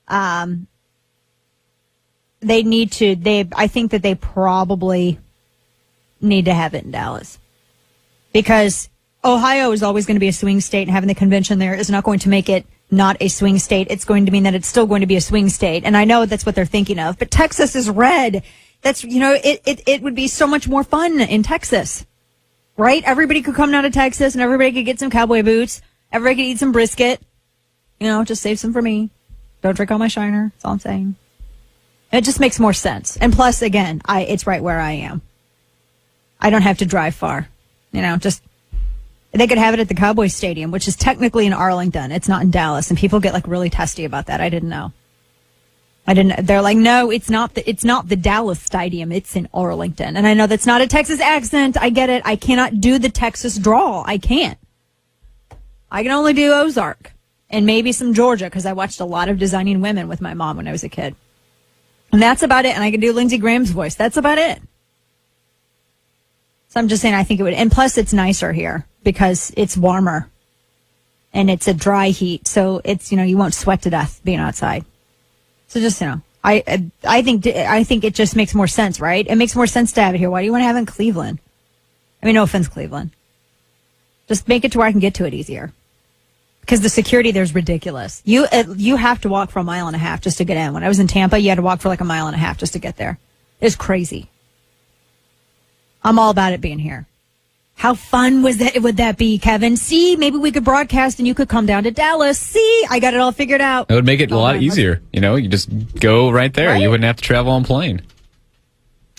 They need to. I think that they probably need to have it in Dallas, because Ohio is always going to be a swing state, and having the convention there is not going to make it not a swing state. It's going to mean that it's still going to be a swing state, and I know that's what they're thinking of. But Texas is red. That's, it would be so much more fun in Texas, right? Everybody could come down to Texas, and everybody could get some cowboy boots. Everybody could eat some brisket. Just save some for me. Don't drink all my Shiner. That's all I'm saying. It just makes more sense. And plus, again, it's right where I am. I don't have to drive far. They could have it at the Cowboys Stadium, which is technically in Arlington. It's not in Dallas. And people get really testy about that. I didn't know. They're like, no, it's not the Dallas Stadium. It's in Arlington. And I know that's not a Texas accent. I get it. I cannot do the Texas drawl. I can't. I can only do Ozark and maybe some Georgia, because I watched a lot of Designing Women with my mom when I was a kid. And that's about it. And I can do Lindsey Graham's voice. That's about it. So I'm just saying, I think it would. And plus, it's nicer here because it's warmer and it's a dry heat. So it's, you won't sweat to death being outside. So just, I think it just makes more sense, right? It makes more sense to have it here. Why do you want to have it in Cleveland? I mean, no offense, Cleveland. Just make it to where I can get to it easier. Because the security there is ridiculous. You have to walk for a mile and a half just to get in. When I was in Tampa, you had to walk for a mile and a half just to get there. It's crazy. I'm all about it being here. How fun would that be, Kevin? See, maybe we could broadcast and you could come down to Dallas. See, I got it all figured out. It would make it a lot easier. You just go right there. Right? You wouldn't have to travel on plane.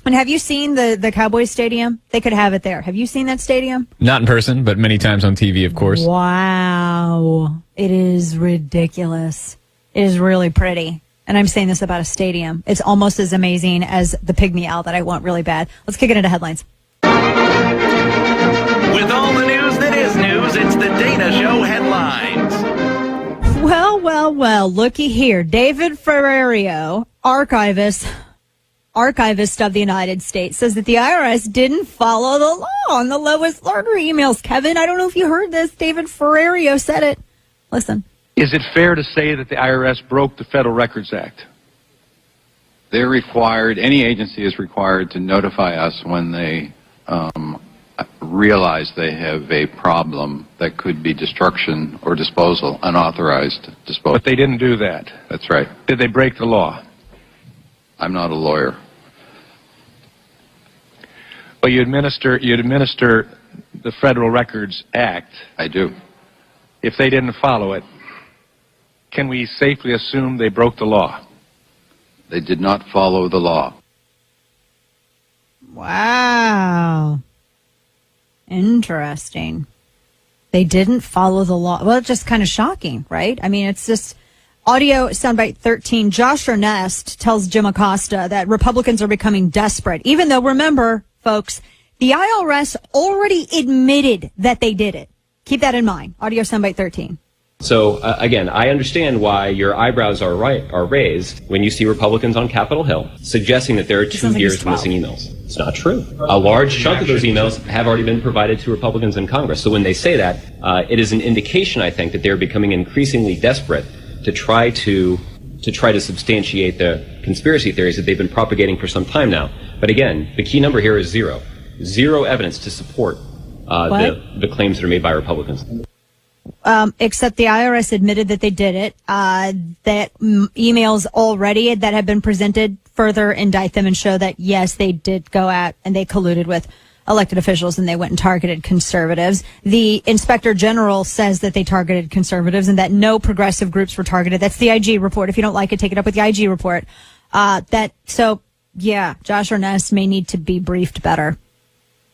And have you seen the Cowboys Stadium? They could have it there. Have you seen that stadium? Not in person, but many times on TV, of course. Wow. It is ridiculous. It is really pretty. And I'm saying this about a stadium. It's almost as amazing as the Pygmy Owl that I want really bad. Let's kick it into headlines. With all the news that is news, it's the Dana Show headlines. Well, looky here. David Ferrario, archivist of the United States, says that the IRS didn't follow the law on the Lois Lerner emails. Kevin, I don't know if you heard this. David Ferrario said it. Listen. Is it fair to say that the IRS broke the Federal Records Act? Any agency is required to notify us when they realize they have a problem that could be destruction or disposal, unauthorized disposal. But they didn't do that. That's right. Did they break the law? I'm not a lawyer. Well, you administer the Federal Records Act. I do. If they didn't follow it, can we safely assume they broke the law? They did not follow the law. Wow. Interesting. They didn't follow the law. Well, it's just kind of shocking, right? I mean, it's just audio soundbite 13. Josh Earnest tells Jim Acosta that Republicans are becoming desperate, even though, remember, folks, the IRS already admitted that they did it. Keep that in mind. Audio soundbite 13. So, again, I understand why your eyebrows are raised when you see Republicans on Capitol Hill suggesting that there are 2 years of missing emails. It's not true. A large chunk of those emails have already been provided to Republicans in Congress. So when they say that, it is an indication, I think, that they're becoming increasingly desperate to try to substantiate the conspiracy theories that they've been propagating for some time now. But again, the key number here is zero. Zero evidence to support the claims that are made by Republicans. Except the IRS admitted that they did it, that emails already that have been presented further indict them and show that, yes, they did go out and they colluded with elected officials and they went and targeted conservatives. The inspector general says that they targeted conservatives and that no progressive groups were targeted. That's the IG report. If you don't like it, take it up with the IG report. Josh Earnest may need to be briefed better.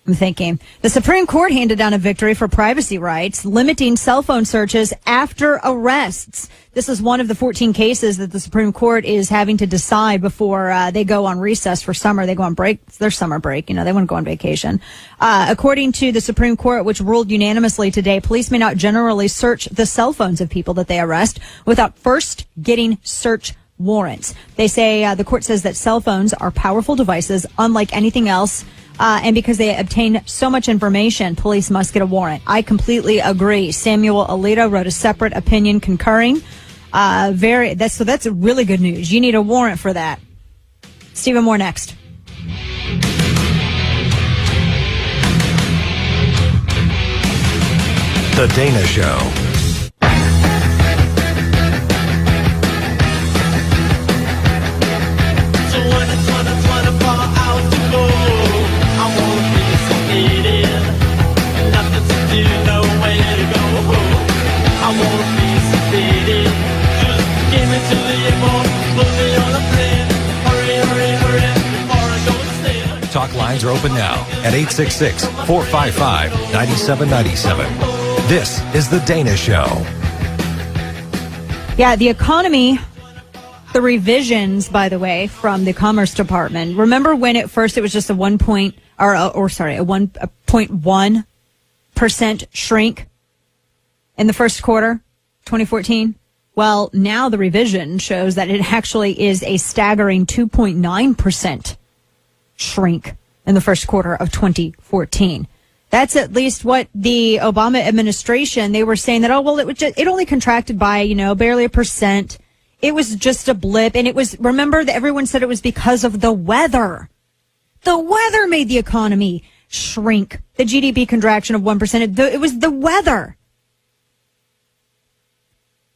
I'm thinking. The Supreme Court handed down a victory for privacy rights, limiting cell phone searches after arrests. This is one of the 14 cases that the Supreme Court is having to decide before they go on recess for summer. They go on break. It's their summer break. They want to go on vacation. According to the Supreme Court, which ruled unanimously today, police may not generally search the cell phones of people that they arrest without first getting search warrants. They say the court says that cell phones are powerful devices, unlike anything else. And because they obtain so much information, police must get a warrant. I completely agree. Samuel Alito wrote a separate opinion concurring. That's really good news. You need a warrant for that. Stephen Moore next. The Dana Show. Talk lines are open now at 866-455-9797. This is The Dana Show. Yeah, the economy, the revisions, by the way, from the Commerce Department. Remember when at first it was just a 1.1% shrink in the first quarter, 2014? Well, now the revision shows that it actually is a staggering 2.9% shrink in the first quarter of 2014. That's at least what the Obama administration, they were saying that, it only contracted by, barely 1%. It was just a blip. And remember that everyone said it was because of the weather. The weather made the economy shrink. The GDP contraction of 1%. It was the weather.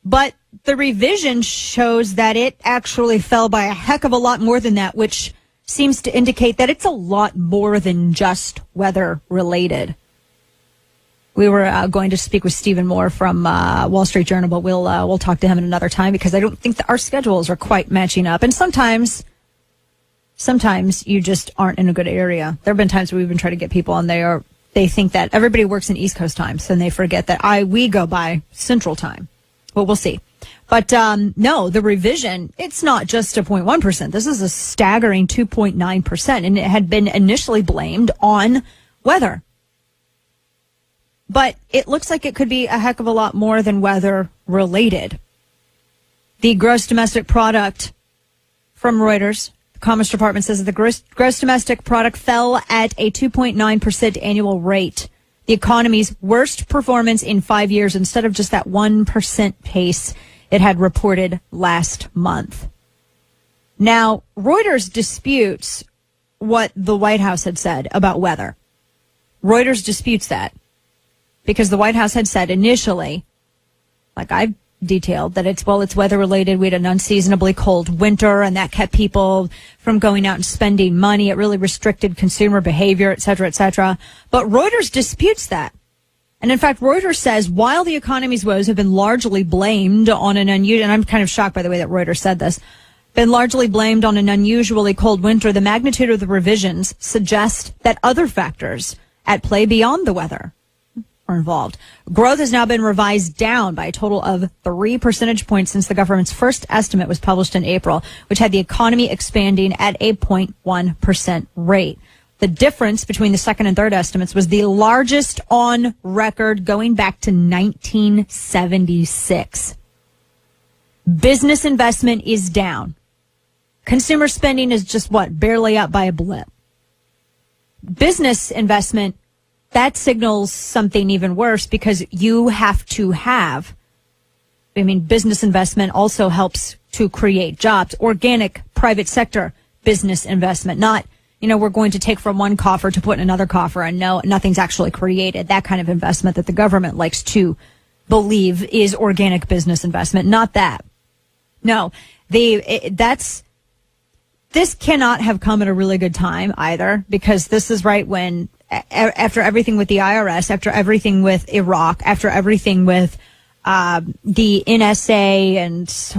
But the revision shows that it actually fell by a heck of a lot more than that, which seems to indicate that it's a lot more than just weather related. We were going to speak with Stephen Moore from Wall Street Journal, but we'll talk to him at another time because I don't think that our schedules are quite matching up. And sometimes you just aren't in a good area. There have been times where we've been trying to get people on there. They think that everybody works in East Coast time, so they forget that we go by Central time. Well, we'll see. But no, the revision, it's not just a 0.1%. This is a staggering 2.9%, and it had been initially blamed on weather. But it looks like it could be a heck of a lot more than weather related. The gross domestic product from Reuters, the Commerce Department says that the gross domestic product fell at a 2.9% annual rate. The economy's worst performance in 5 years instead of just that 1% pace it had reported last month. Now, Reuters disputes what the White House had said about weather. Reuters disputes that because the White House had said initially, like I've detailed, that it's weather related. We had an unseasonably cold winter and that kept people from going out and spending money. It really restricted consumer behavior, et cetera, et cetera. But Reuters disputes that. And in fact, Reuters says while the economy's woes have been largely blamed on an unusual, and I'm kind of shocked by the way that Reuters said this, been largely blamed on an unusually cold winter, the magnitude of the revisions suggest that other factors at play beyond the weather are involved. Growth has now been revised down by a total of 3 percentage points since the government's first estimate was published in April, which had the economy expanding at a 0.1% rate. The difference between the second and third estimates was the largest on record going back to 1976. Business investment is down. Consumer spending is just barely up by a blip. Business investment, that signals something even worse because you have to have, business investment also helps to create jobs. Organic private sector business investment, not, we're going to take from one coffer to put in another coffer and nothing's actually created. That kind of investment that the government likes to believe is organic business investment. Not that. No, this cannot have come at a really good time either, because this is right when, after everything with the IRS, after everything with Iraq, after everything with the NSA and it's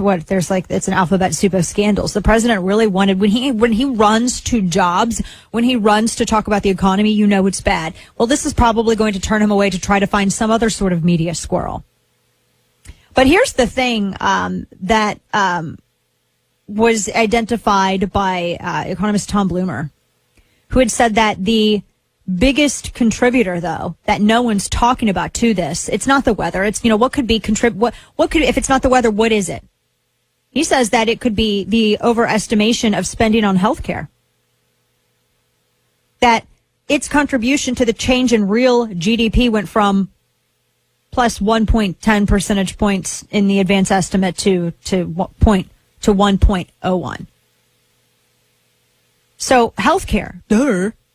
an alphabet soup of scandals. The president really wanted, when he runs to jobs, when he runs to talk about the economy, it's bad. Well, this is probably going to turn him away to try to find some other sort of media squirrel. But here's the thing that was identified by economist Tom Bloomer, who had said that the biggest contributor, though, that no one's talking about to this, it's not the weather. It's, what could be what could, if it's not the weather, what is it? He says that it could be the overestimation of spending on healthcare. That its contribution to the change in real GDP went from plus 1.10 percentage points in the advance estimate to 1.01. So healthcare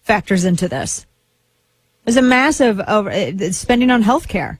factors into this. There's a massive spending on healthcare.